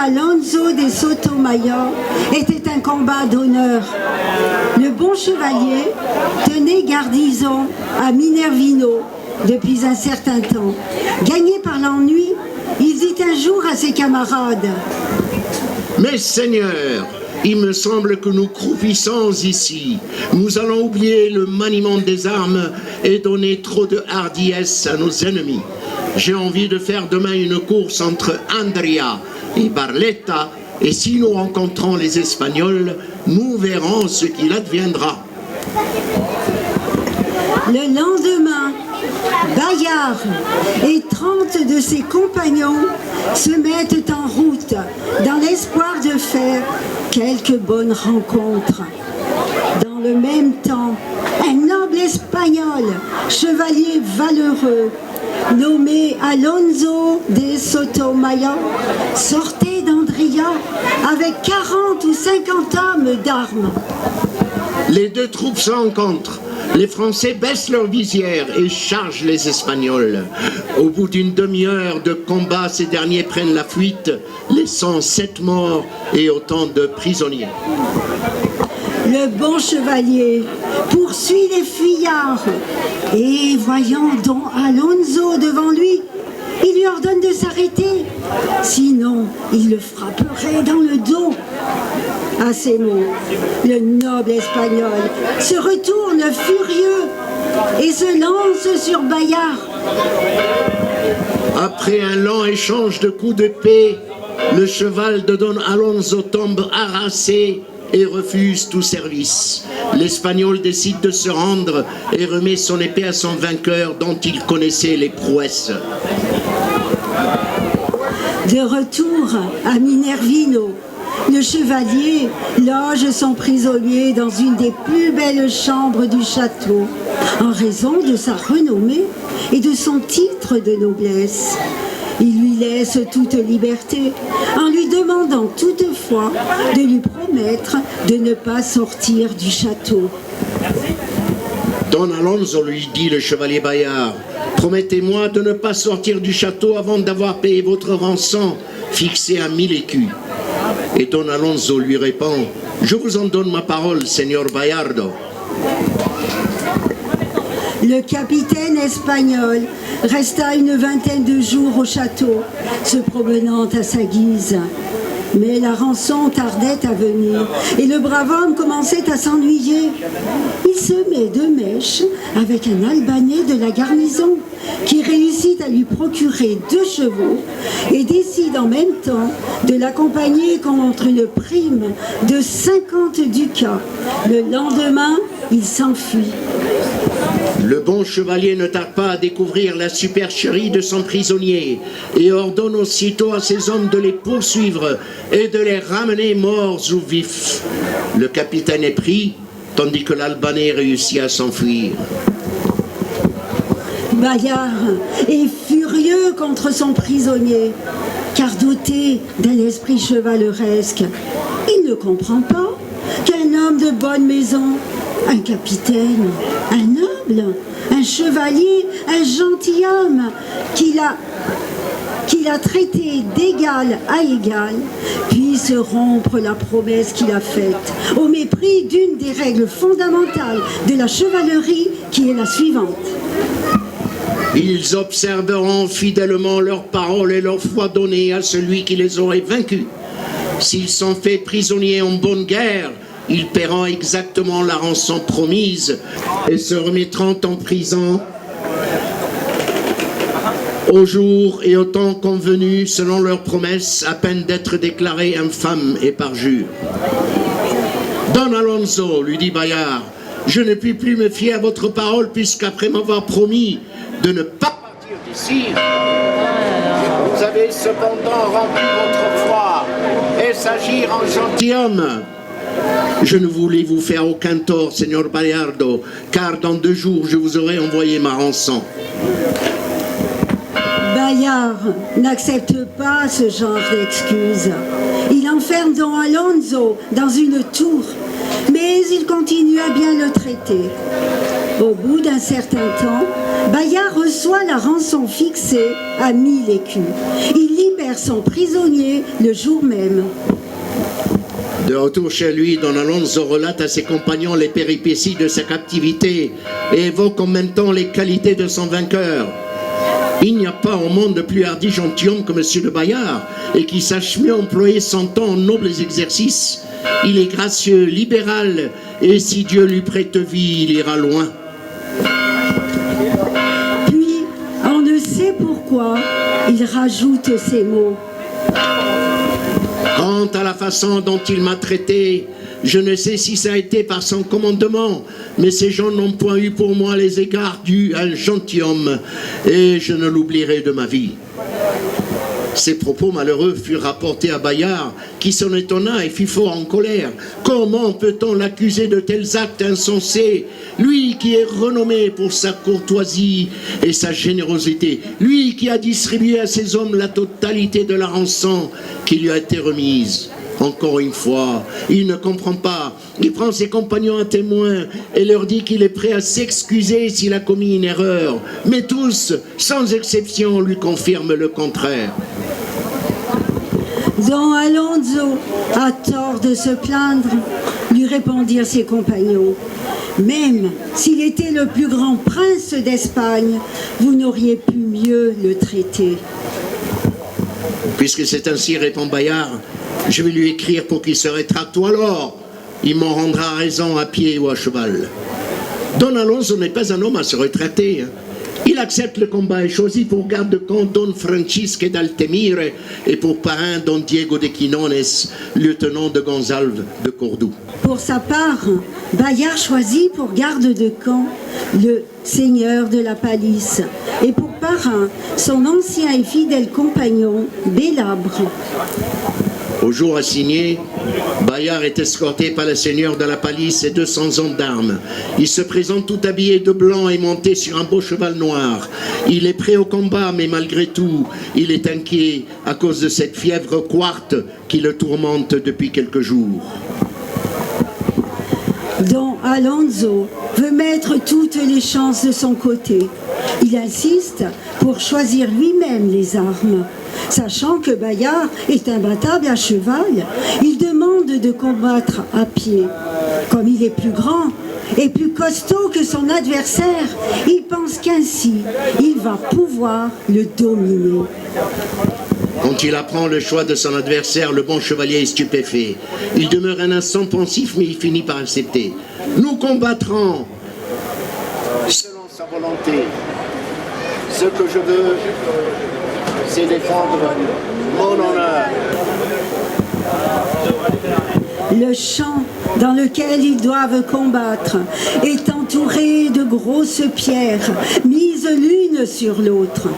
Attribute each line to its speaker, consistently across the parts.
Speaker 1: Alonso de Sotomayor était un combat d'honneur. Le bon chevalier tenait garnison à Minervino depuis un certain temps. Gagné par l'ennui, il dit un jour à ses camarades:
Speaker 2: « Mes seigneurs, il me semble que nous croupissons ici. Nous allons oublier le maniement des armes et donner trop de hardiesse à nos ennemis. J'ai envie de faire demain une course entre Andria et Barletta, et si nous rencontrons les Espagnols, nous verrons ce qu'il adviendra. »
Speaker 1: Le lendemain, Bayard et 30 de ses compagnons se mettent en route dans l'espoir de faire quelques bonnes rencontres. Dans le même temps, un noble espagnol, chevalier valeureux, nommé Alonso de Sotomayor, sortait d'Andria avec 40 ou 50 hommes d'armes.
Speaker 2: Les deux troupes se rencontrent. Les Français baissent leurs visières et chargent les Espagnols. Au bout d'une demi-heure de combat, ces derniers prennent la fuite, laissant 7 morts et autant de prisonniers.
Speaker 1: Le bon chevalier poursuit les fuyards et, voyant Don Alonso devant lui, il lui ordonne de s'arrêter, sinon il le frapperait dans le dos. À ces mots, le noble espagnol se retourne furieux et se lance sur Bayard.
Speaker 2: Après un lent échange de coups d'épée, le cheval de Don Alonso tombe harassé et refuse tout service. L'Espagnol décide de se rendre et remet son épée à son vainqueur dont il connaissait les prouesses.
Speaker 1: De retour à Minervino, le chevalier loge son prisonnier dans une des plus belles chambres du château, en raison de sa renommée et de son titre de noblesse. Il lui laisse toute liberté, en lui demandant toutefois de lui promettre de ne pas sortir du château.
Speaker 2: Don Alonso, lui dit le chevalier Bayard, « Promettez-moi de ne pas sortir du château avant d'avoir payé votre rançon, fixé à 1000 écus. » Et Don Alonso lui répond, « Je vous en donne ma parole, Seigneur Bayardo. »
Speaker 1: Le capitaine espagnol resta une vingtaine de jours au château, se promenant à sa guise. Mais la rançon tardait à venir et le brave homme commençait à s'ennuyer. Il se met de mèche avec un Albanais de la garnison qui réussit à lui procurer 2 chevaux et décide en même temps de l'accompagner contre une prime de 50 ducats. Le lendemain, il s'enfuit.
Speaker 2: Le bon chevalier ne tarde pas à découvrir la supercherie de son prisonnier et ordonne aussitôt à ses hommes de les poursuivre et de les ramener morts ou vifs. Le capitaine est pris, tandis que l'Albanais réussit à s'enfuir. Bayard
Speaker 1: est furieux contre son prisonnier, car doté d'un esprit chevaleresque, il ne comprend pas qu'un homme de bonne maison, un capitaine, un noble, un chevalier, un gentilhomme qu'il a traité d'égal à égal, puisse rompre la promesse qu'il a faite, au mépris d'une des règles fondamentales de la chevalerie, qui est la suivante.
Speaker 2: Ils observeront fidèlement leurs paroles et leur foi donnée à celui qui les aurait vaincus. S'ils sont faits prisonniers en bonne guerre, ils paieront exactement la rançon promise et se remettront en prison au jour et au temps convenu selon leur promesse, à peine d'être déclarés infâmes et parjure. Don Alonso, lui dit Bayard, je ne puis plus me fier à votre parole puisqu'après m'avoir promis de ne pas partir d'ici, vous avez cependant rempli votre foi et s'agir en gentilhomme. Je ne voulais vous faire aucun tort, Seigneur Bayardo, car dans 2 jours, je vous aurai envoyé ma rançon.
Speaker 1: Bayard n'accepte pas ce genre d'excuses. Il enferme Don Alonso dans une tour, mais il continue à bien le traiter. Au bout d'un certain temps, Bayard reçoit la rançon fixée à 1000 écus. Il libère son prisonnier le jour même.
Speaker 2: De retour chez lui, Don Alonso relate à ses compagnons les péripéties de sa captivité et évoque en même temps les qualités de son vainqueur. Il n'y a pas au monde de plus hardi gentilhomme que M. de Bayard et qui sache mieux employer son temps en nobles exercices. Il est gracieux, libéral et si Dieu lui prête vie, il ira loin.
Speaker 1: Puis, on ne sait pourquoi, il rajoute ces mots.
Speaker 2: Quant à la façon dont il m'a traité, je ne sais si ça a été par son commandement, mais ces gens n'ont point eu pour moi les égards dus à un gentilhomme, et je ne l'oublierai de ma vie. Ces propos malheureux furent rapportés à Bayard, qui s'en étonna et fut fort en colère. Comment peut-on l'accuser de tels actes insensés, lui qui est renommé pour sa courtoisie et sa générosité, lui qui a distribué à ses hommes la totalité de la rançon qui lui a été remise. Encore une fois, il ne comprend pas. Il prend ses compagnons à témoin et leur dit qu'il est prêt à s'excuser s'il a commis une erreur. Mais tous, sans exception, lui confirment le contraire.
Speaker 1: Don Alonso a tort de se plaindre, lui répondirent ses compagnons. Même s'il était le plus grand prince d'Espagne, vous n'auriez pu mieux le traiter.
Speaker 2: Puisque c'est ainsi, répond Bayard, je vais lui écrire pour qu'il se rétracte, ou alors il m'en rendra raison à pied ou à cheval. Don Alonso n'est pas un homme à se rétracter. Il accepte le combat et choisit pour garde de camp Don Francisque d'Altemire et pour parrain Don Diego de Quinones, lieutenant de Gonzalve de Cordoue.
Speaker 1: Pour sa part, Bayard choisit pour garde de camp le seigneur de la Palisse et pour parrain son ancien et fidèle compagnon Bélabre.
Speaker 2: Au jour assigné, Bayard est escorté par le seigneur de la Palisse et 200 hommes d'armes. Il se présente tout habillé de blanc et monté sur un beau cheval noir. Il est prêt au combat, mais malgré tout, il est inquiet à cause de cette fièvre quarte qui le tourmente depuis quelques jours.
Speaker 1: Don Alonso veut mettre toutes les chances de son côté. Il insiste pour choisir lui-même les armes. Sachant que Bayard est imbattable à cheval, il demande de combattre à pied. Comme il est plus grand et plus costaud que son adversaire, il pense qu'ainsi, il va pouvoir le dominer.
Speaker 2: Quand il apprend le choix de son adversaire, le bon chevalier est stupéfait. Il demeure un instant pensif, mais il finit par accepter. Nous combattrons selon sa volonté. Ce que je veux, c'est défendre mon honneur.
Speaker 1: Le champ dans lequel ils doivent combattre est entouré de grosses pierres mises l'une sur l'autre.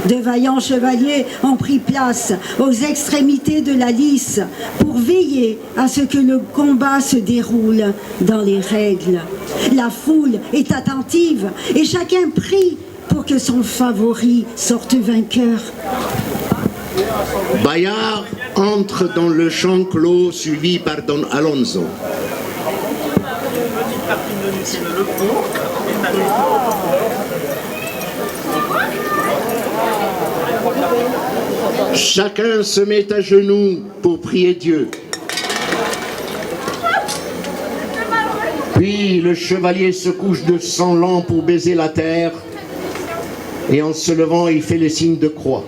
Speaker 1: De vaillants chevaliers ont pris place aux extrémités de la lice pour veiller à ce que le combat se déroule dans les règles. La foule est attentive et chacun prie pour que son favori sorte vainqueur.
Speaker 2: Bayard entre dans le champ clos suivi par Don Alonso. Chacun se met à genoux pour prier Dieu. Puis le chevalier se couche de sang lent pour baiser la terre et en se levant il fait le signe de croix.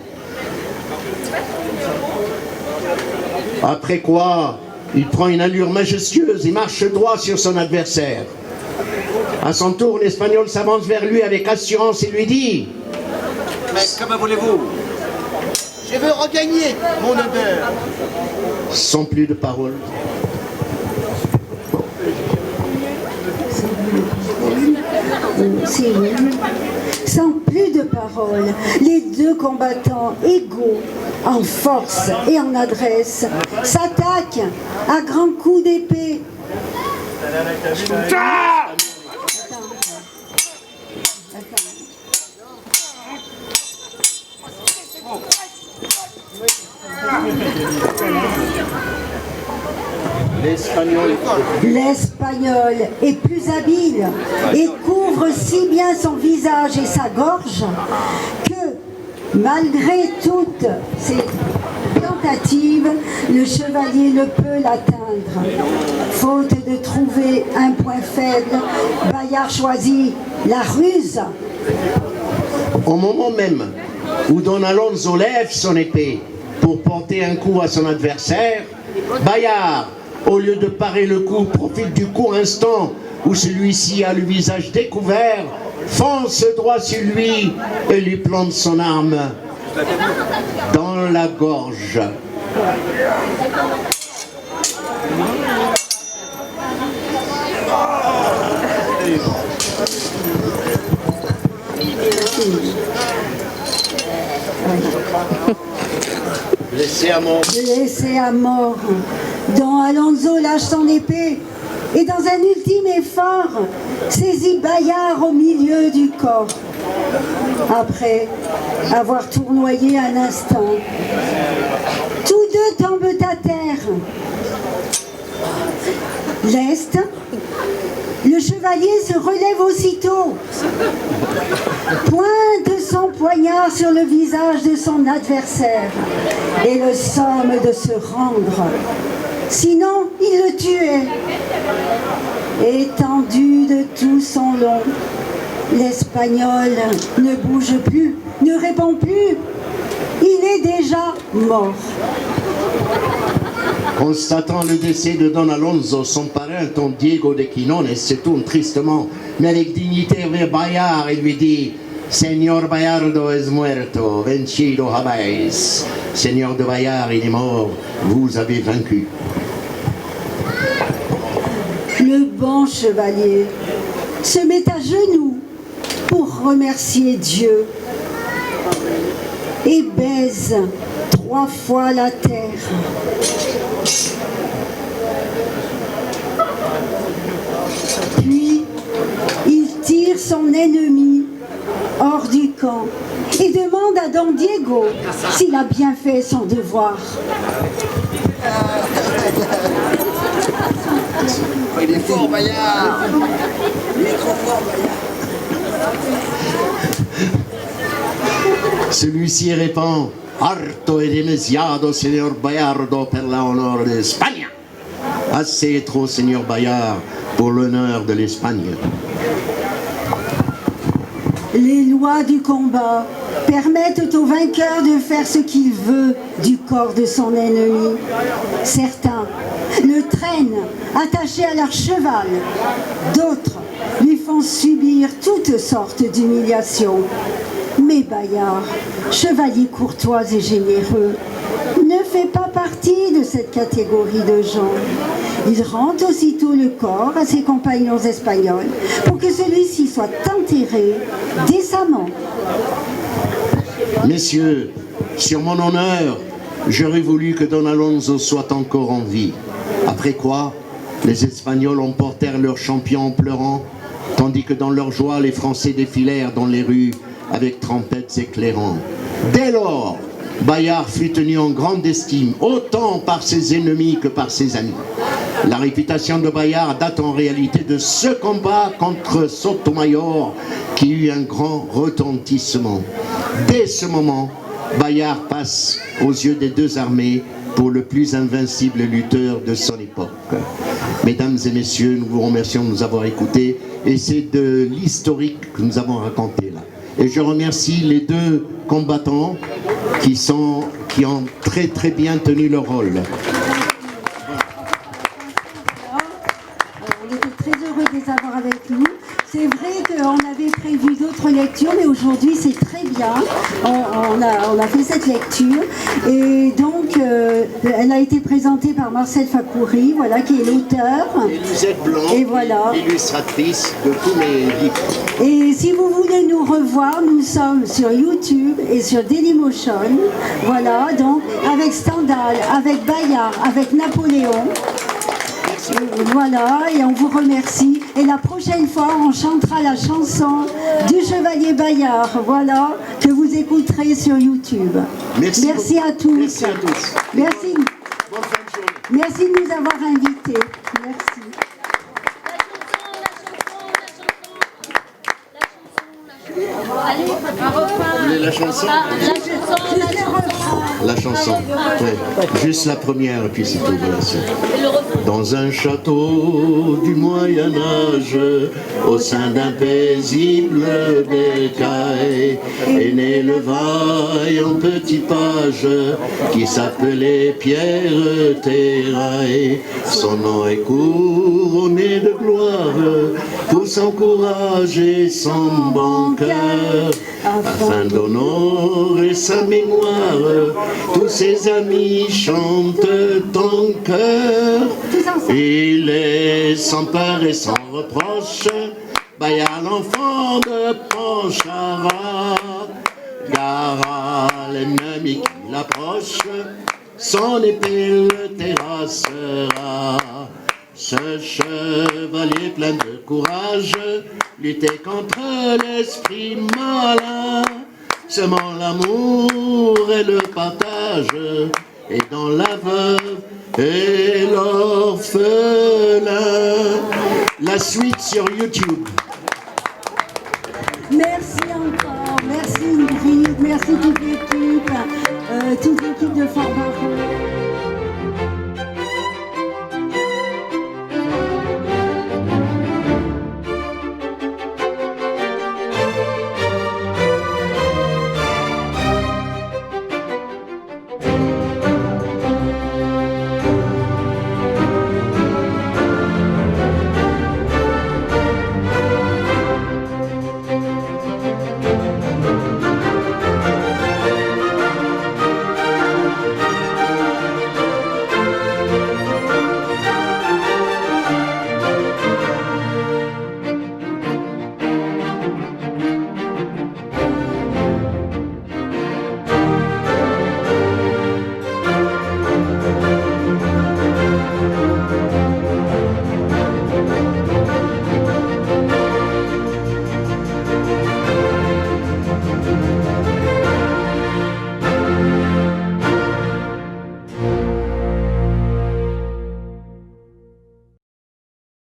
Speaker 2: Après quoi, il prend une allure majestueuse et marche droit sur son adversaire. À son tour, l'Espagnol s'avance vers lui avec assurance et lui dit «
Speaker 3: Mais comment voulez-vous? Je veux regagner mon honneur. »
Speaker 2: Sans plus de paroles.
Speaker 1: Sans plus de paroles, les deux combattants égaux en force et en adresse s'attaquent à grands coups d'épée.
Speaker 2: L'Espagnol
Speaker 1: l'Espagnol est plus habile et couvre si bien son visage et sa gorge que, malgré toutes ses tentatives, le chevalier ne peut l'atteindre. Faute de trouver un point faible, Bayard choisit la ruse.
Speaker 2: Au moment même où Don Alonso lève son épée pour porter un coup à son adversaire, Bayard, au lieu de parer le coup, profite du court instant où celui-ci a le visage découvert, fonce droit sur lui et lui plante son arme dans la gorge. Blessé à mort.
Speaker 1: Blessé à mort. Don Alonso lâche son épée et dans un ultime effort, saisit Bayard au milieu du corps. Après avoir tournoyé un instant, tous deux tombent à terre. Leste, le chevalier se relève aussitôt, pointe son poignard sur le visage de son adversaire et le somme de se rendre. Sinon, il le tuait. Étendu de tout son long, l'Espagnol ne bouge plus, ne répond plus. Il est déjà mort.
Speaker 2: Constatant le décès de Don Alonso, son parrain, Don Diego de Quinones, se tourne tristement, mais avec dignité vers Bayard et lui dit: Señor Bayardo es muerto, vencido habéis. Seigneur de Bayard, il est mort, vous avez vaincu.
Speaker 1: Le bon chevalier se met à genoux pour remercier Dieu et baise 3 fois la terre. Puis, il tire son ennemi hors du camp et demande à Don Diego s'il a bien fait son devoir.
Speaker 3: Il est fort, Bayard. Il est trop fort, Bayard.
Speaker 2: Celui-ci répond: Harto et demasiado, Señor Bayardo, per la honor de España. Assez et trop, Señor Bayard, pour l'honneur de l'Espagne.
Speaker 1: Les lois du combat permettent au vainqueur de faire ce qu'il veut du corps de son ennemi. Certains le traînent attaché à leur cheval, d'autres lui font subir toutes sortes d'humiliations. Mais Bayard, chevalier courtois et généreux, ne fait pas partie de cette catégorie de gens. Il rend aussitôt le corps à ses compagnons espagnols pour que celui-ci soit enterré décemment.
Speaker 2: Messieurs, sur mon honneur, j'aurais voulu que Don Alonso soit encore en vie. Après quoi, les Espagnols emportèrent leur champion en pleurant, tandis que dans leur joie, les Français défilèrent dans les rues avec trompettes éclairant. Dès lors, Bayard fut tenu en grande estime, autant par ses ennemis que par ses amis. La réputation de Bayard date en réalité de ce combat contre Sotomayor qui eut un grand retentissement. Dès ce moment, Bayard passe aux yeux des deux armées pour le plus invincible lutteur de son époque. Mesdames et messieurs, nous vous remercions de nous avoir écoutés et c'est de l'historique que nous avons raconté là. Et je remercie les deux combattants qui ont très très bien tenu leur rôle.
Speaker 1: On était très heureux de les avoir avec nous. C'est vrai qu'on avait prévu d'autres lectures, mais aujourd'hui c'est très bien. On a fait cette lecture et donc elle a été présentée par Marcel Fakouri, voilà, qui est l'auteur.
Speaker 2: Elisabeth Blanc,
Speaker 1: et voilà,
Speaker 2: illustratrice de tous mes livres.
Speaker 1: Et si vous voulez nous revoir, nous sommes sur YouTube et sur Dailymotion. Voilà, donc avec Stendhal, avec Bayard, avec Napoléon. Voilà, et on vous remercie. Et la prochaine fois, on chantera la chanson du Chevalier Bayard, voilà, que vous écouterez sur YouTube. Merci à tous.
Speaker 2: Merci à tous.
Speaker 1: Merci.
Speaker 2: Bonne fin de journée.
Speaker 1: Merci de nous avoir invités. Merci.
Speaker 2: Vous voulez la chanson? La chanson, oui. Juste la première, puis c'est tout. Voilà, c'est. Dans un château du Moyen-Âge, au sein d'un paisible bercail, est né le vaillant petit page qui s'appelait Pierre Terrail. Son nom est couronné de gloire pour son courage et son bon cœur. Afin d'honorer sa mémoire, tous ses amis chantent en chœur. Il est sans peur et sans reproche, Bayard l'enfant de Pontcharrat. Gare à l'ennemi qui l'approche, son épée le terrassera. Ce chevalier plein de courage luttait contre l'esprit malin, semant l'amour et le partage, et dans la veuve et l'orphelin. La suite sur YouTube.
Speaker 1: Merci encore, merci Ingrid, merci toute l'équipe de Fort Barreau.